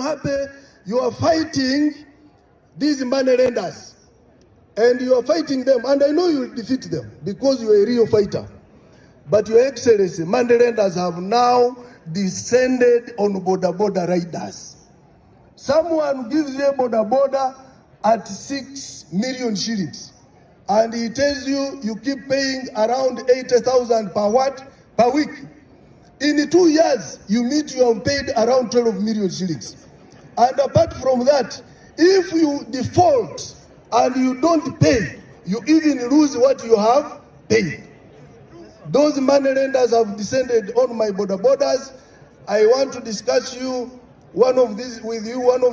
happy you are fighting these money lenders. And you are fighting them. And I know you will defeat them because you are a real fighter. But Your Excellency, money lenders have now descended on Boda riders. Someone gives you a Boda at 6 million shillings. And he tells you, you keep paying around 80,000 per week. In 2 years, you have paid around 12 million shillings. And apart from that, if you default and you don't pay, you even lose what you have paid. Those money lenders have descended on my borders. I want to discuss with you one of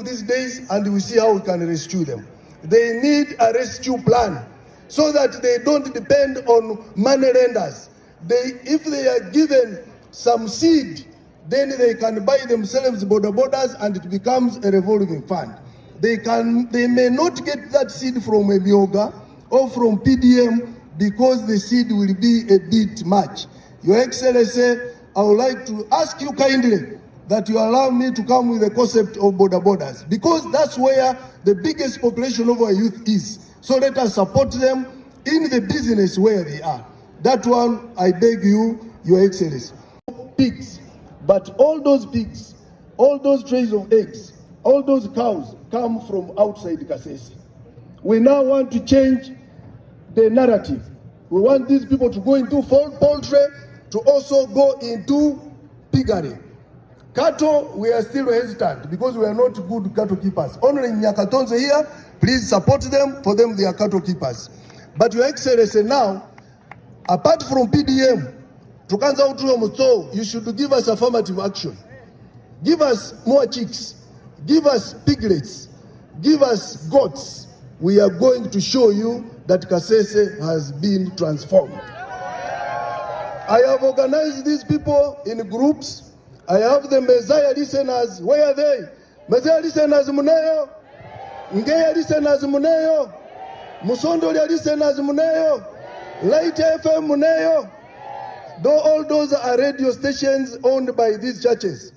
these days, and we see how we can rescue them. They need a rescue plan so that they don't depend on money lenders. If they are given some seed, then they can buy themselves borders and it becomes a revolving fund. They may not get that seed from a Myoga or from PDM because the seed will be a bit much. Your Excellency, I would like to ask you kindly that you allow me to come with the concept of borders, because that's where the biggest population of our youth is. So let us support them in the business where they are. That one, I beg you, Your Excellency. Pigs, but all those pigs, all those trays of eggs, all those cows come from outside Kasese. We now want to change the narrative. We want these people to go into poultry, to also go into piggery. Cattle, we are still hesitant because we are not good cattle keepers. Only in Nyakatonzo here, please support them. For them, they are cattle keepers. But Your Excellency, now, apart from PDM, you should give us affirmative action. Give us more chicks. Give us piglets. Give us goats. We are going to show you that Kasese has been transformed. I have organized these people in groups. I have the Messiah listeners. Where are they? Messiah listeners muneyo. Ngeya listeners muneyo. Musondolia listeners muneyo. Light FM muneyo. All those are radio stations owned by these churches.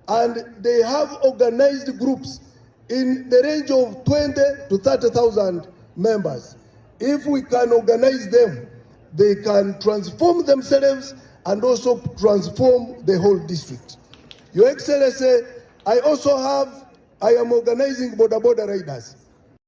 And they have organized groups in the range of 20 to 30,000 members. If we can organize them, they can transform themselves and also transform the whole district. Your Excellency, I am organizing Boda riders.